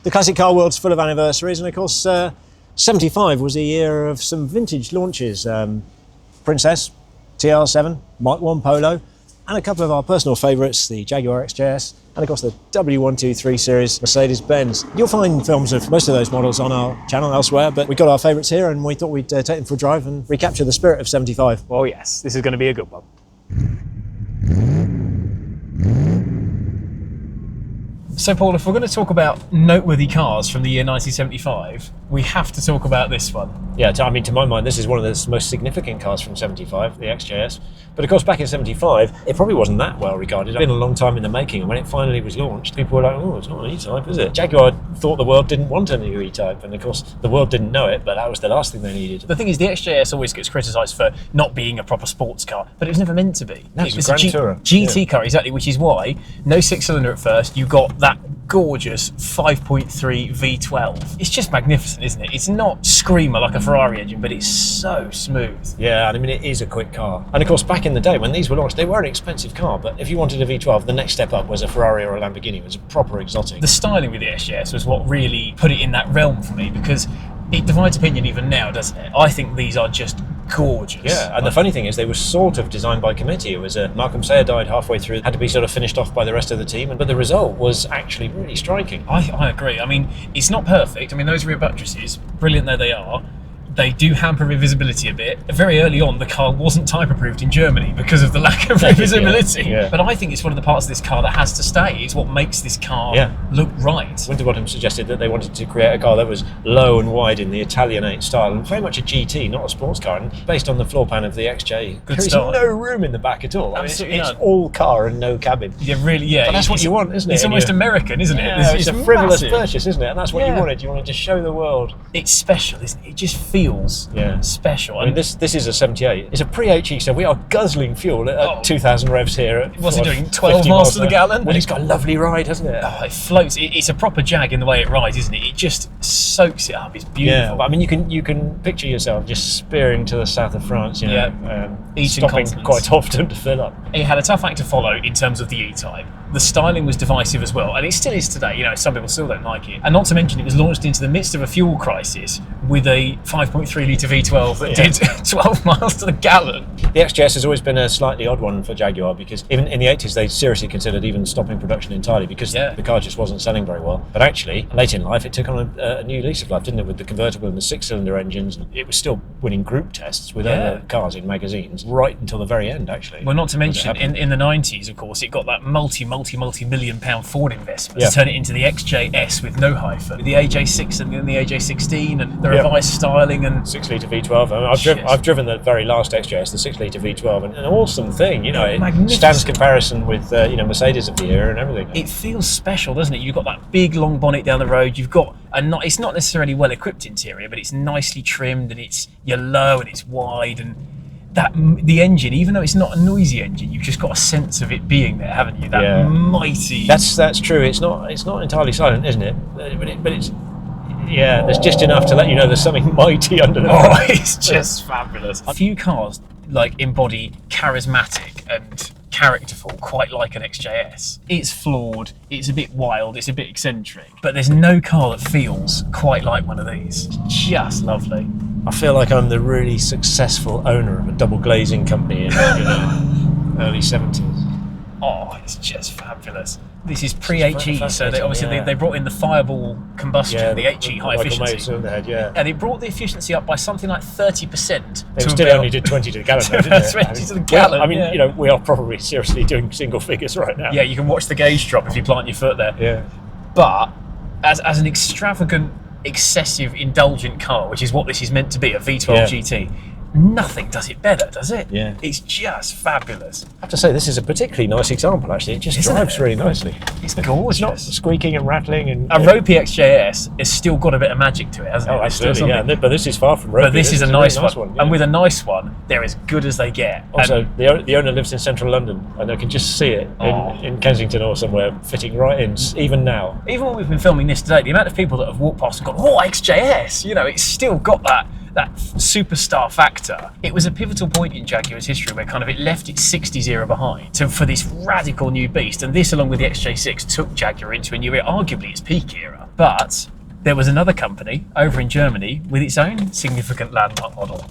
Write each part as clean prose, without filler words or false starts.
The classic car world's full of anniversaries, and of course 75 was a year of some vintage launches. Princess, TR7, Mark 1 Polo, and a couple of our personal favourites, the Jaguar XJ-S, and of course the W123 series Mercedes-Benz. You'll find films of most of those models on our channel elsewhere, but we've got our favourites here and we thought we'd take them for a drive and recapture the spirit of 75. Oh yes, this is going to be a good one. So Paul, if we're going to talk about noteworthy cars from the year 1975, we have to talk about this one. Yeah, I mean, to my mind, this is one of the most significant cars from 75, the XJ-S. But of course, back in 75, it probably wasn't that well regarded. It's been a long time in the making, and when it finally was launched, people were like, oh, it's not an E-Type, is it? Jaguar thought the world didn't want a new E-Type, and of course, the world didn't know it, but that was the last thing they needed. The thing is, the XJ-S always gets criticised for not being a proper sports car, but it was never meant to be. No, it was a Grand Tourer. GT car, exactly, which is why no six-cylinder at first, you got that gorgeous 5.3 V12. It's just magnificent, isn't it? It's not screamer like a Ferrari engine, but it's so smooth. Yeah, and I mean, it is a quick car. And of course, back in the day when these were launched, they were an expensive car, but if you wanted a V12, the next step up was a Ferrari or a Lamborghini. It was a proper exotic. The styling with the XJ-S was what really put it in that realm for me, because it divides opinion even now, doesn't it? I think these are just gorgeous. Yeah, and the funny thing is they were sort of designed by committee. It was Malcolm Sayer died halfway through, had to be sort of finished off by the rest of the team, but the result was actually really striking. I agree. I mean, it's not perfect. I mean, those rear buttresses, brilliant though they are, they do hamper visibility a bit. Very early on, the car wasn't type approved in Germany because of the lack of visibility. Yeah. But I think it's one of the parts of this car that has to stay. It's what makes this car look right. Winterbottom suggested that they wanted to create a car that was low and wide in the Italianate style, and very much a GT, not a sports car. And based on the floor plan of the XJ, there's no room in the back at all. I mean, it's all car and no cabin. Yeah, really, yeah. But that's what you want, isn't it? It's almost American, isn't it? Yeah, it's a frivolous purchase, isn't it? And that's what you wanted. You wanted to show the world. It's special, isn't it? It just feels special. I mean, this is a 78. It's a pre-HE, so we are guzzling fuel at 2,000 revs here. What's it doing? 12 miles to the gallon? Well, it's got a lovely ride, hasn't it? Oh, it floats. It's a proper Jag in the way it rides, isn't it? It just soaks it up. It's beautiful. Yeah, but I mean, you can picture yourself just spearing to the south of France, you know, stopping quite often to fill up. It had a tough act to follow in terms of the E-Type. The styling was divisive as well, and it still is today. You know, some people still don't like it. And not to mention, it was launched into the midst of a fuel crisis with a 5.3 litre V12 that did 12 miles to the gallon. The XJ-S has always been a slightly odd one for Jaguar, because even in the 80s they seriously considered even stopping production entirely because the car just wasn't selling very well. But actually, late in life, it took on a new lease of life, didn't it, with the convertible and the six-cylinder engines. It was still winning group tests with other cars in magazines right until the very end, actually. Well, not to mention, in the 90s, of course, it got that multi-million pound Ford investment to turn it into the XJ-S with no hyphen, with the AJ6 and then the AJ16 and the revised styling and 6-litre V12. I mean, I've driven the very last XJ-S, the 6-litre V12, and an awesome thing. You know, it stands comparison with you know, Mercedes of the era and everything. It feels special, doesn't it? You've got that big long bonnet down the road. You've got it's not necessarily well equipped interior, but it's nicely trimmed and you're low and it's wide, and the engine, even though it's not a noisy engine, you've just got a sense of it being there, haven't you? That mighty. That's true. It's not entirely silent, isn't it? But it's there's just enough to let you know there's something mighty under the hood. Oh, it's just fabulous. A few cars like embody charismatic and characterful, quite like an XJ-S. It's flawed, it's a bit wild, it's a bit eccentric, but there's no car that feels quite like one of these. It's just lovely. I feel like I'm the really successful owner of a double glazing company in early 70s. Oh, it's just fabulous. This is pre-HE, so they brought in the fireball combustion, the HE high efficiency. And it brought the efficiency up by something like 30%. It still only did 20 to the gallon, though, didn't it? 20 to the gallon. I mean, you know, we are probably seriously doing single figures right now. Yeah, you can watch the gauge drop if you plant your foot there. Yeah. But as an extravagant, excessive, indulgent car, which is what this is meant to be, a V12 GT, nothing does it better, does it? Yeah. It's just fabulous. I have to say, this is a particularly nice example, actually. It just drives really nicely. It's gorgeous. It's not squeaking and rattling. And a ropey XJ-S has still got a bit of magic to it, hasn't it? Oh, absolutely, yeah. But this is far from ropey. But this is a nice one. Yeah. And with a nice one, they're as good as they get. Also, the owner lives in central London, and I can just see it in Kensington or somewhere, fitting right in, even now. Even when we've been filming this today, the amount of people that have walked past and gone, oh, XJ-S! You know, it's still got that superstar factor. It was a pivotal point in Jaguar's history where kind of it left its 60s era behind for this radical new beast, and this, along with the XJ6, took Jaguar into a new era, arguably its peak era. But there was another company over in Germany with its own significant landmark model.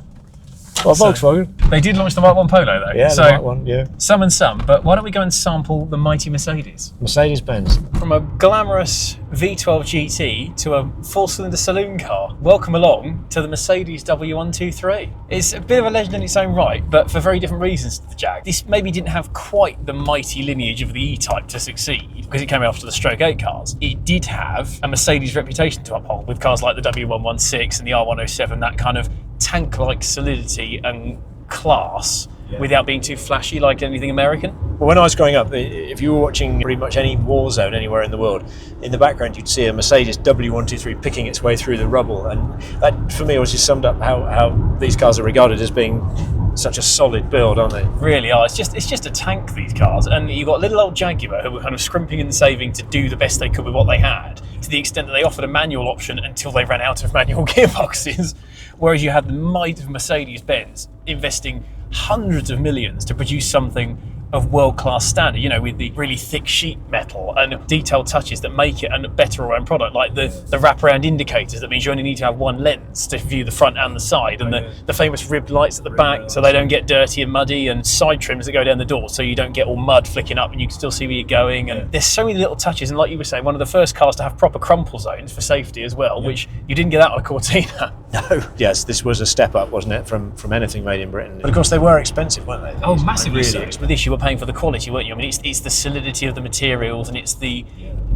Well, Volkswagen. They did launch the Mark 1 Polo though. Yeah, so, the Mark 1, yeah. Some and some, but why don't we go and sample the mighty Mercedes? Mercedes-Benz. From a glamorous V12 GT to a four-cylinder saloon car, welcome along to the Mercedes W123. It's a bit of a legend in its own right, but for very different reasons to the Jag. This maybe didn't have quite the mighty lineage of the E-Type to succeed, because it came after the Stroke 8 cars. It did have a Mercedes reputation to uphold, with cars like the W116 and the R107, that kind of tank-like solidity and class, without being too flashy like anything American. Well, when I was growing up, if you were watching pretty much any war zone anywhere in the world, in the background you'd see a Mercedes W123 picking its way through the rubble, and that for me was just summed up how these cars are regarded as being such a solid build, aren't they? Really are. It's just a tank, these cars, and you've got little old Jaguar who were kind of scrimping and saving to do the best they could with what they had, to the extent that they offered a manual option until they ran out of manual gearboxes, whereas you had the might of Mercedes-Benz investing hundreds of millions to produce something of world-class standard, you know, with the really thick sheet metal and detailed touches that make it a better all-round product, like the wraparound indicators. That means you only need to have one lens to view the front and the side, and the famous ribbed lights at the back so they don't get dirty and muddy, and side trims that go down the door so you don't get all mud flicking up and you can still see where you're going. And there's so many little touches, and like you were saying, one of the first cars to have proper crumple zones for safety as well, which you didn't get that on a Cortina. No. Yes, this was a step up, wasn't it, from anything made in Britain. But of course they were expensive, weren't they? Oh, massively so. Really. With this you were paying for the quality, weren't you? I mean, it's the solidity of the materials, and it's the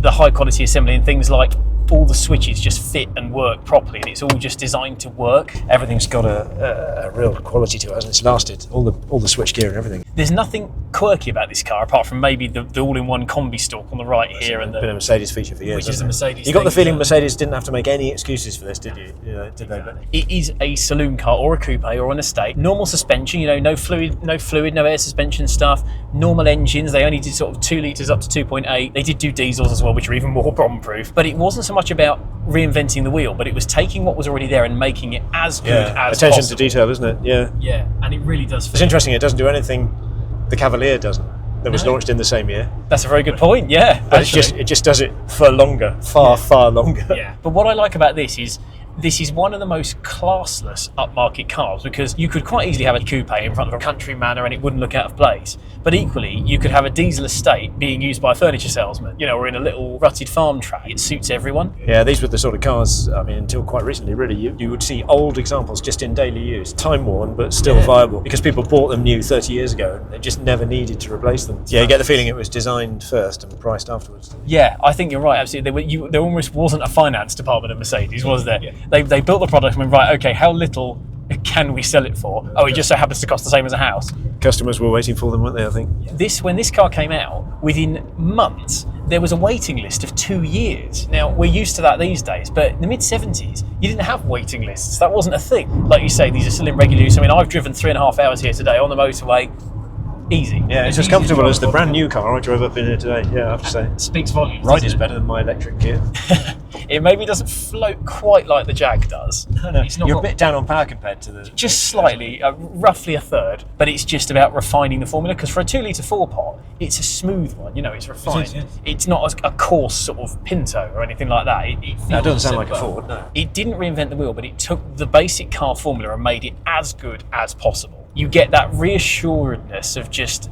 high quality assembly, and things like all the switches just fit and work properly, and it's all just designed to work. Everything's got a real quality to it, hasn't it? It's lasted, all the switch gear and everything. There's nothing quirky about this car apart from maybe the all-in-one combi stalk on the right here, and been a Mercedes feature for years. Which is a Mercedes. You got the thing, feeling Mercedes didn't have to make any excuses for this, did you? Did they? But it is a saloon car or a coupe or an estate. Normal suspension, you know, no fluid, no air suspension stuff. Normal engines. They only did sort of 2 litres up to 2.8. They did do diesels as well, which are even more bomb-proof. But it wasn't so much about reinventing the wheel, but it was taking what was already there and making it as good as attention possible. to detail, isn't it? Yeah, and it really does fit. It's interesting, it doesn't do anything the Cavalier doesn't, that was launched in the same year. That's a very good point, yeah. But it just does it for longer, far longer. Yeah. But what I like about this is one of the most classless upmarket cars, because you could quite easily have a coupe in front of a country manor and it wouldn't look out of place. But equally, you could have a diesel estate being used by a furniture salesman, you know, or in a little rutted farm track. It suits everyone. Yeah, these were the sort of cars, I mean, until quite recently, really, you would see old examples just in daily use, time-worn, but still viable, because people bought them new 30 years ago and they just never needed to replace them. Yeah, you get the feeling it was designed first and priced afterwards. Yeah, I think you're right, absolutely. There almost wasn't a finance department at Mercedes, was there? Yeah. They built the product and went, right, okay, how little can we sell it for? Oh, it just so happens to cost the same as a house. Customers were waiting for them, weren't they, I think? When this car came out, within months, there was a waiting list of 2 years. Now, we're used to that these days, but in the mid-70s, you didn't have waiting lists. That wasn't a thing. Like you say, these are still in regular use. I mean, I've driven 3.5 hours here today on the motorway. Easy. Yeah, it's as comfortable as the brand new car I drove up in here today, yeah, I have to say. It speaks volumes. Ride is better than my electric gear. It maybe doesn't float quite like the Jag does. No. You're a bit down on power compared to the... Just slightly, roughly a third, but it's just about refining the formula, because for a 2 litre 4-pot, it's a smooth one, you know, it's refined. It is, yeah. It's not a coarse sort of Pinto or anything like that. It doesn't sound like a Ford, no. It didn't reinvent the wheel, but it took the basic car formula and made it as good as possible. You get that reassuredness of just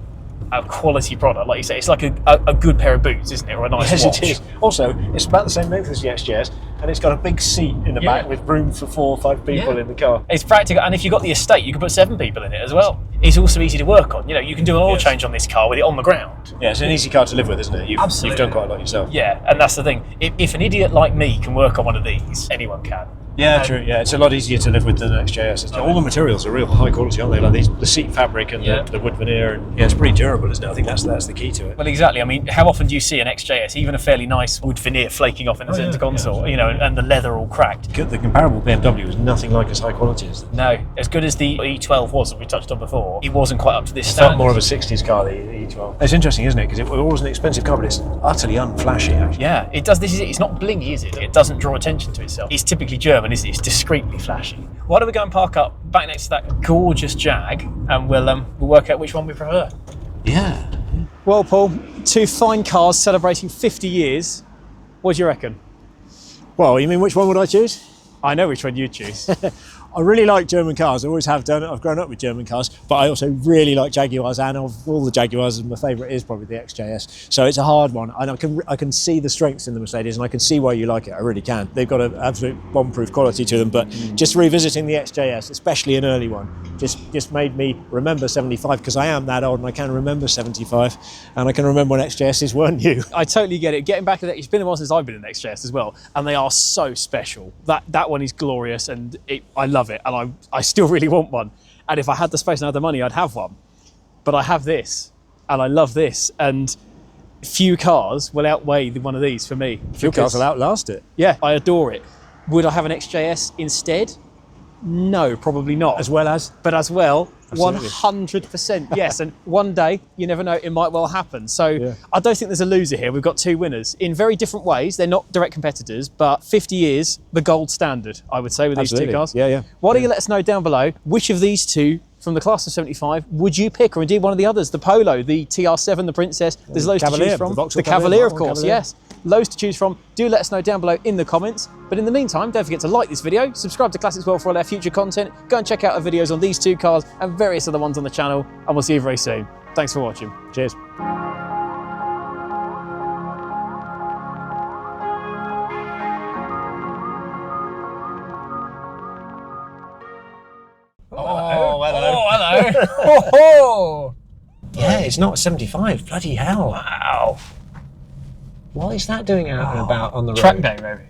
a quality product, like you say. It's like a good pair of boots, isn't it, or a nice watch. It is. Also, it's about the same length as the XJ-S, and it's got a big seat in the back with room for 4 or 5 people in the car. It's practical, and if you've got the estate, you can put 7 people in it as well. It's also easy to work on. You know, you can do an oil change on this car with it on the ground. Yeah, it's an easy car to live with, isn't it? You've done quite a lot yourself. Yeah, and that's the thing. If an idiot like me can work on one of these, anyone can. Yeah, true. Yeah, it's a lot easier to live with than an XJ-S. All the materials are real high quality, aren't they? Like the seat fabric and the wood veneer, and it's pretty durable, isn't it? I think that's the key to it. Well, exactly. I mean, how often do you see an XJ-S, even a fairly nice wood veneer, flaking off in the centre console, you know, and the leather all cracked? The comparable BMW is nothing like as high quality as this. No, as good as the E12 was that we touched on before, it wasn't quite up to this It's standard. more of a 60s car, the E12. It's interesting, isn't it? Because it was an expensive car, but it's utterly unflashy, actually. Yeah, it does. This is it. It's not blingy, is it? It doesn't draw attention to itself. It's typically German, isn't it? It's discreetly flashy. Why don't we go and park up back next to that gorgeous Jag, and we'll work out which one we prefer. Yeah. Well, Paul, 2 fine cars celebrating 50 years. What do you reckon? Well, you mean which one would I choose? I know which one you'd choose. I really like German cars. I always have done it. I've grown up with German cars, but I also really like Jaguars, and of all the Jaguars, my favourite is probably the XJ-S. So it's a hard one, and I can see the strengths in the Mercedes, and I can see why you like it. I really can. They've got an absolute bomb-proof quality to them. But just revisiting the XJ-S, especially an early one, just made me remember 75, because I am that old, and I can remember 75, and I can remember when XJ-Ss weren't new. I totally get it. Getting back to that, it's been a while since I've been in an XJ-S as well, and they are so special. That one is glorious, and I love it, and I still really want one. And if I had the space and had the money, I'd have one. But I have this, and I love this, and few cars will outweigh one of these for me. Few cars will outlast it. Yeah, I adore it. Would I have an XJ-S instead? No, probably not. As well as? But as well, Absolutely. 100% yes. And one day, you never know, it might well happen. So yeah. I don't think there's a loser here. We've got two winners in very different ways. They're not direct competitors, but 50 years, the gold standard, I would say, with Absolutely. these two cars. Yeah, yeah. Why don't you let us know down below, which of these two from the class of 75 would you pick, or indeed one of the others? The Polo, the TR7, the Princess, there's loads to choose from. The Cavalier, of course, yes. Loads to choose from. Do let us know down below in the comments. But in the meantime, don't forget to like this video, subscribe to Classics World for all our future content, go and check out our videos on these two cars and various other ones on the channel, and we'll see you very soon. Thanks for watching. Cheers. Oh, hello. Oh, yeah, it's not 75. Bloody hell. wow. What is that doing out and about on the road? Track day, maybe.